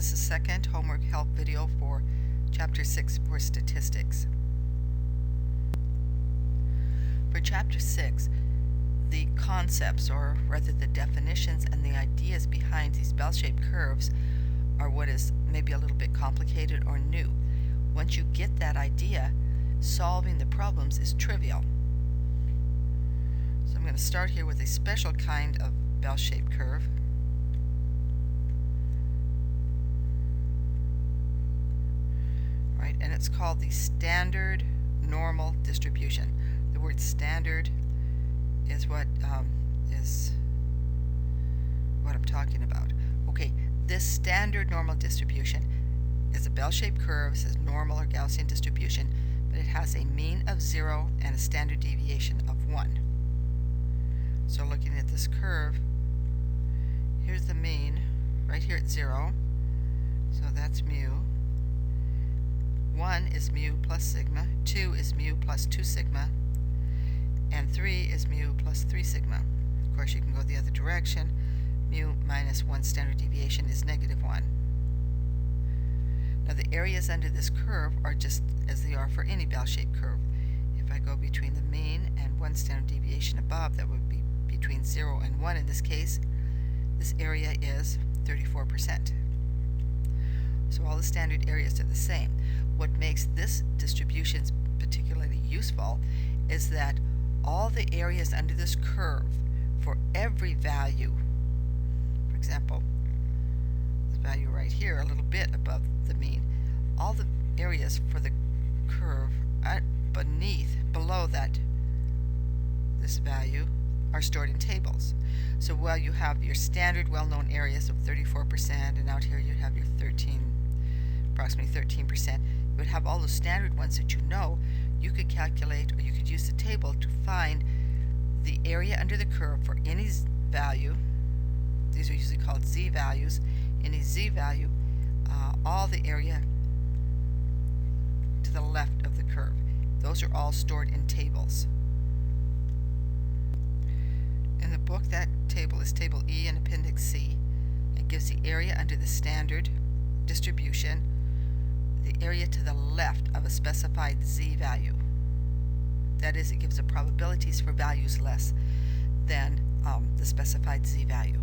is the second homework help video for Chapter 6 for statistics. For Chapter 6, the concepts, or rather the definitions and the ideas behind these bell-shaped curves are what is maybe a little bit complicated or new. Once you get that idea, solving the problems is trivial. So I'm going to start here with a special kind of bell-shaped curve. Right, and it's called the standard normal distribution. The word standard is what I'm talking about. Okay, this standard normal distribution is a bell-shaped curve. It says normal or Gaussian distribution, but it has a mean of 0 and a standard deviation of 1. So looking at this curve, here's the mean right here at 0, so that's mu. 1 is mu plus sigma, 2 is mu plus 2 sigma, and 3 is mu plus 3 sigma. Of course, you can go the other direction. Mu minus 1 standard deviation is negative 1. Now the areas under this curve are just as they are for any bell-shaped curve. If I go between the mean and 1 standard deviation above, that would be between 0 and 1 in this case. This area is 34%. So all the standard areas are the same. What makes this distribution particularly useful is that all the areas under this curve for every value, for example, this value right here, a little bit above the mean, all the areas for the curve below that, this value, are stored in tables. So while you have your standard well-known areas of 34%, and out here you have your approximately 13%, you would have all those standard ones that you know. You could calculate, or you could use the table to find the area under the curve for any value. These are usually called z values. Any z value, all the area to the left of the curve. Those are all stored in tables. In the book, that table is Table E in Appendix C. It gives the area under the standard distribution, the area to the left of a specified z value. That is, it gives the probabilities for values less than the specified z value.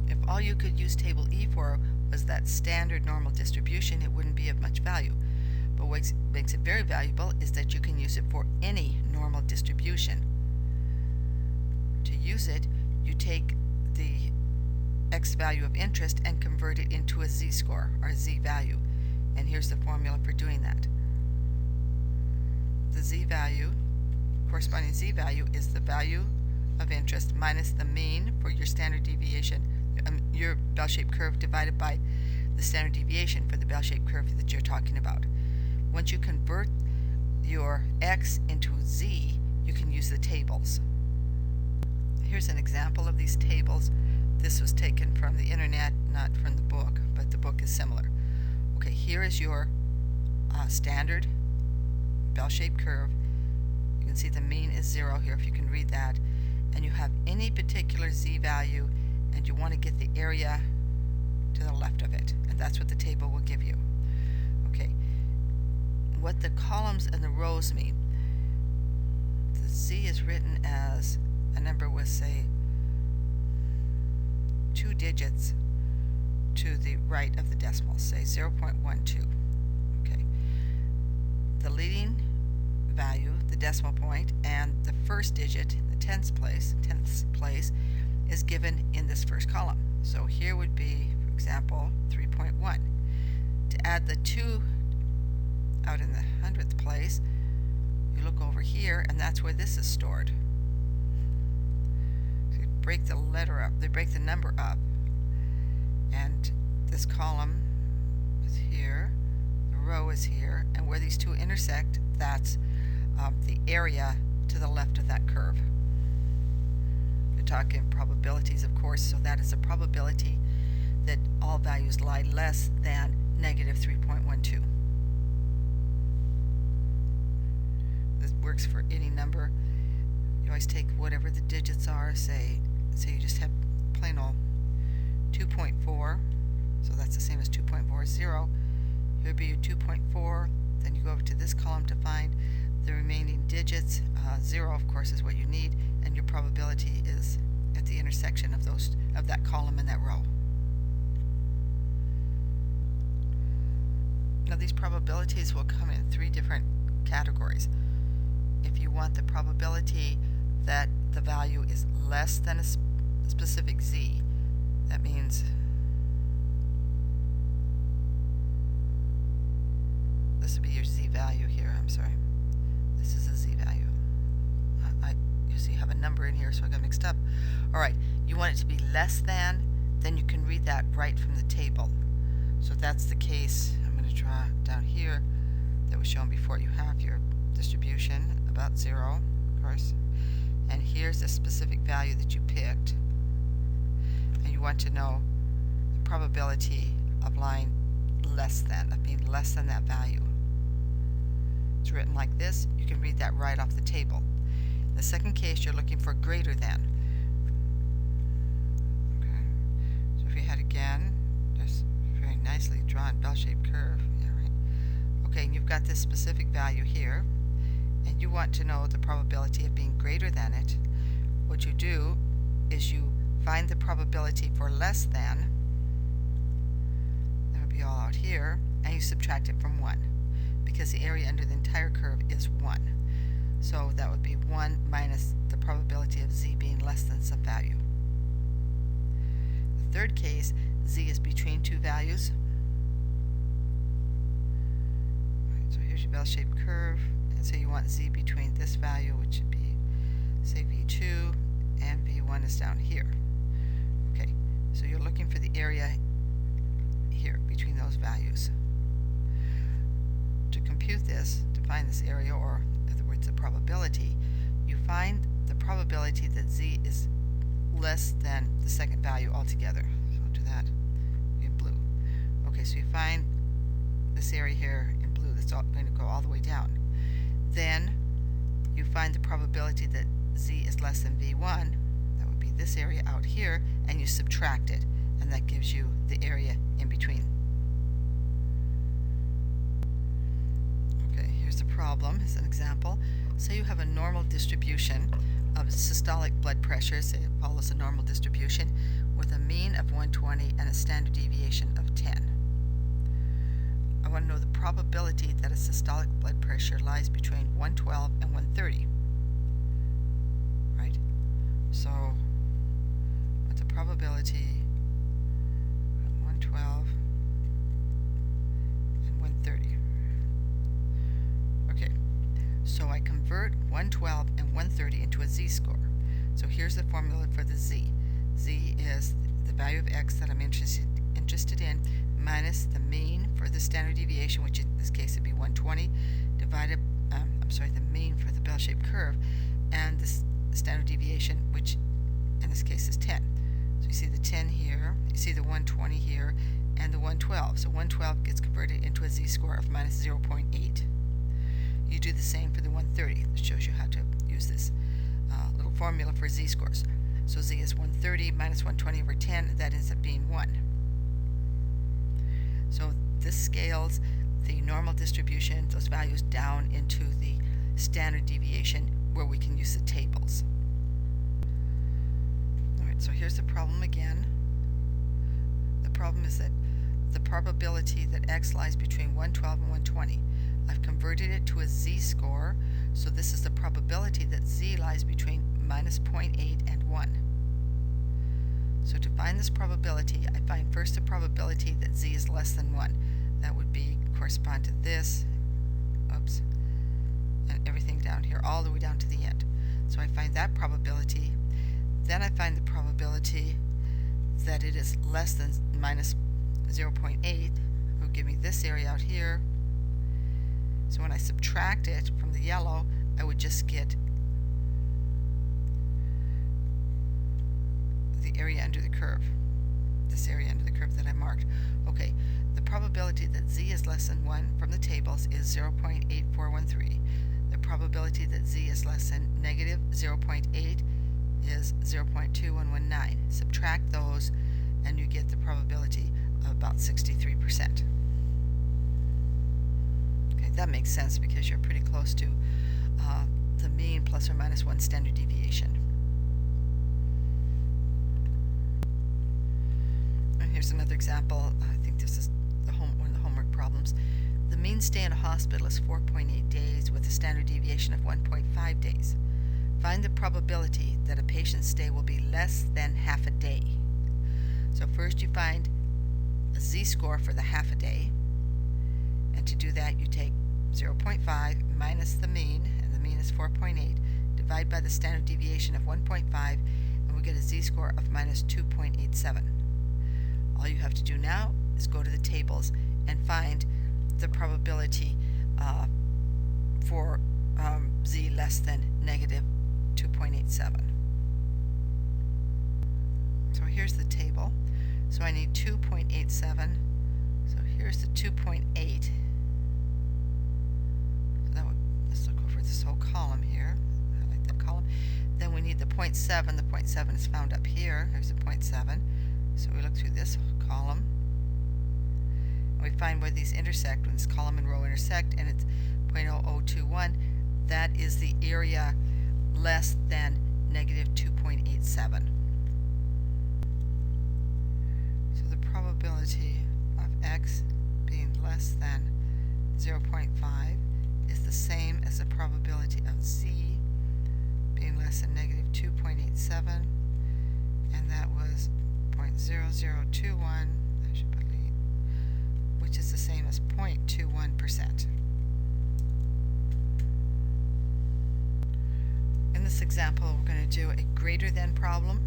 If all you could use Table E for was that standard normal distribution, it wouldn't be of much value. But what makes it very valuable is that you can use it for any normal distribution. To use it, you take the x value of interest and convert it into a z-score, or z value. And here's the formula for doing that. The z value, corresponding z value, is the value of interest minus the mean for your standard deviation, your bell-shaped curve, divided by the standard deviation for the bell-shaped curve that you're talking about. Once you convert your x into z, you can use the tables. Here's an example of these tables. This was taken from the internet, not from the book, but the book is similar. Okay, here is your standard bell-shaped curve. You can see the mean is 0 here, if you can read that. And you have any particular z value, and you want to get the area to the left of it. And that's what the table will give you. Okay, what the columns and the rows mean. The z is written as a number with, say, 2 digits to the right of the decimal, say 0.12. Okay. The leading value, the decimal point, and the first digit, the tenth place, is given in this first column. So here would be, for example, 3.1. To add the 2 out in the 100th place, you look over here, and that's where this is stored. Break the letter up, they break the number up, and this column is here, the row is here, and where these two intersect, that's the area to the left of that curve. We're talking probabilities, of course, so that is a probability that all values lie less than negative 3.12. This works for any number. You always take whatever the digits are, say you just have plain old 2.4 So that's the same as 2.40. Here would be your 2.4. Then you go over to this column to find the remaining digits. 0, of course, is what you need, and your probability is at the intersection of that column and that row. Now these probabilities will come in 3 different categories. If you want the probability that the value is less than a specific z, that means this would be your z value here. I'm sorry. This is a z value. You see, I have a number in here, so I got mixed up. All right, you want it to be less than, then you can read that right from the table. So if that's the case, I'm going to draw down here that was shown before. You have your distribution about 0, of course, and here's the specific value that you picked, and you want to know the probability of lying less than, of being less than that value. It's written like this. You can read that right off the table. In the second case, you're looking for greater than. Okay. So if we had again, this very nicely drawn bell-shaped curve. Yeah, right. Okay, and you've got this specific value here, and you want to know the probability of being greater than it. What you do is you find the probability for less than. That would be all out here, and you subtract it from 1, because the area under the entire curve is 1. So that would be 1 minus the probability of z being less than some value. The third case, z is between 2 values. Right, so here's your bell-shaped curve, and so you want z between this value, which would be, say, v2, and v1 is down here. Okay, so you're looking for the area here between those values. To compute this, to find this area, or in other words, the probability, you find the probability that z is less than the second value altogether. So I'll do that in blue. Okay, so you find this area here in blue that's going to go all the way down. Then you find the probability that z is less than v1, that would be this area out here, and you subtract it, and that gives you the area in between. Okay, here's the problem as an example. Say you have a normal distribution of systolic blood pressure, say it follows a normal distribution, with a mean of 120 and a standard deviation of 10. I want to know the probability that a systolic blood pressure lies between 112 and 130. Right? So, what's the probability of 112 and 130? Okay, so I convert 112 and 130 into a z-score. So here's the formula for the z. Z is the value of x that I'm interested in minus the mean for the standard deviation, which in this case would be 120, divided, the mean for the bell-shaped curve, and the standard deviation, which in this case is 10. So you see the 10 here, you see the 120 here, and the 112. So 112 gets converted into a z-score of minus 0.8. You do the same for the 130. This shows you how to use this little formula for z-scores. So z is 130 minus 120 over 10. That ends up being 1. So this scales the normal distribution, those values, down into the standard deviation where we can use the tables. Alright, so here's the problem again. The problem is that the probability that x lies between 112 and 120. I've converted it to a z-score, so this is the probability that z lies between minus 0.8 and 1. So to find this probability, I find first the probability that z is less than 1. That would be correspond to this, and everything down here, all the way down to the end. So I find that probability. Then I find the probability that it is less than minus 0.8. It will give me this area out here. So when I subtract it from the yellow, I would just get the area under the curve. This area under the curve that I marked. Okay, the probability that z is less than 1 from the tables is 0.8413. The probability that z is less than negative 0.8 is 0.2119. Subtract those and you get the probability of about 63%. Okay, that makes sense because you're pretty close to the mean plus or minus 1 standard deviation. And here's another example. I think this is one of the homework problems. The mean stay in a hospital is 4.8 days with a standard deviation of 1.5 days. Find the probability that a patient's stay will be less than half a day. So first you find a z-score for the half a day, and to do that you take 0.5 minus the mean, and the mean is 4.8, divide by the standard deviation of 1.5, and we get a z-score of minus 2.87. All you have to do now is go to the tables and find the probability for z less than negative 2.87. So here's the table. So I need 2.87. So here's the 2.8. So let's look over this whole column here. I like that column. Then we need the 0.7. The 0.7 is found up here. There's a 0.7. So we look through this column. And we find where these intersect, when this column and row intersect, and it's 0.0021. That is the area less than negative 2.87. So the probability of x being less than 0.5 is the same as the probability of z being less than negative 2.87, and that was 0.0021, I should believe, which is the same as 0.21%. In this example, we're going to do a greater than problem.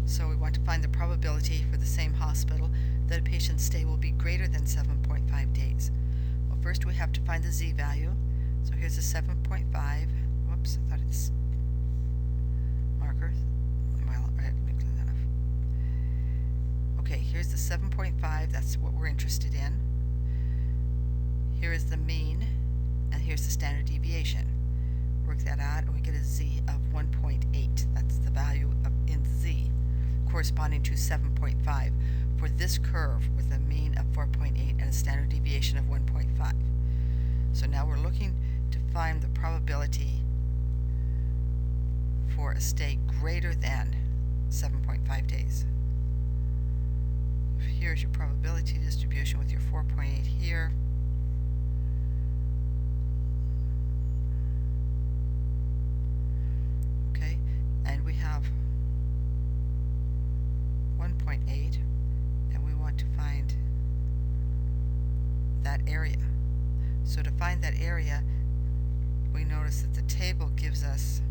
So we want to find the probability for the same hospital that a patient's stay will be greater than 7.5 days. Well, first we have to find the z-value. So here's the 7.5. Whoops, I thought it's marker. Well, all right, let me clean that up. Okay, here's the 7.5. That's what we're interested in. Here is the mean, and here's the standard deviation. Work that out, and we get a z of 1.8. That's the value in z, corresponding to 7.5 for this curve with a mean of 4.8 and a standard deviation of 1.5. So now we're looking to find the probability for a stay greater than 7.5 days. Here's your probability distribution with your 4.8 here. And we have 1.8, and we want to find that area. So to find that area, we notice that the table gives us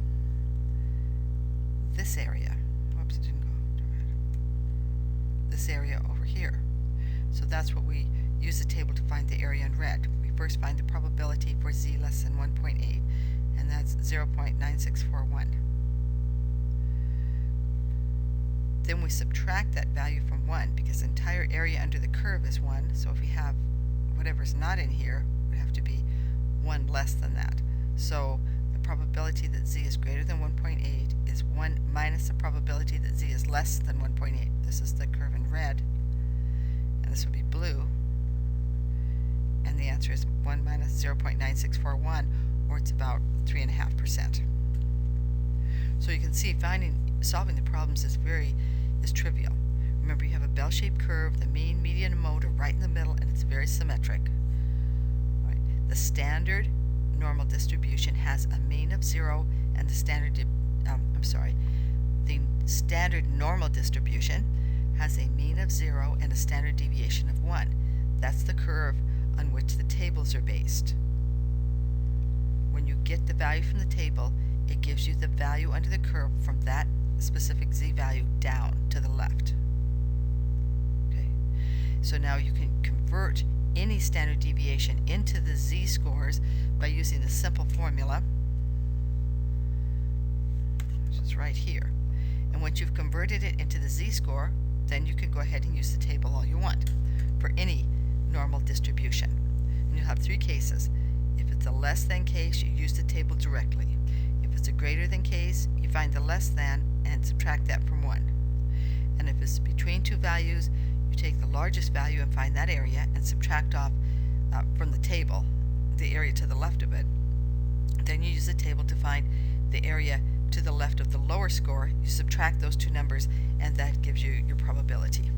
this area. Whoops, it didn't go. This area over here. So that's what we use the table to find the area in red. We first find the probability for z less than 1.8, and that's 0.9641. Then we subtract that value from 1 because the entire area under the curve is 1. So if we have whatever's not in here, it would have to be 1 less than that. So the probability that z is greater than 1.8 is 1 minus the probability that z is less than 1.8. This is the curve in red, and this would be blue. And the answer is 1 minus 0.9641, or it's about 3.5%. So you can see solving the problems is trivial. Remember, you have a bell-shaped curve, the mean, median, and mode are right in the middle, and it's very symmetric. Right. The standard normal distribution has a mean of 0, and the standard normal distribution has a mean of 0 and a standard deviation of 1. That's the curve on which the tables are based. When you get the value from the table, it gives you the value under the curve from that specific z-value down to the left. Okay, so now you can convert any standard deviation into the z-scores by using the simple formula, which is right here. And once you've converted it into the z-score, then you can go ahead and use the table all you want for any normal distribution. And you'll have 3 cases. If it's a less than case, you use the table directly. If it's a greater than case, you find the less than and subtract that from 1. And if it's between 2 values, you take the largest value and find that area and subtract off from the table the area to the left of it. Then you use the table to find the area to the left of the lower score. You subtract those two numbers, and that gives you your probability.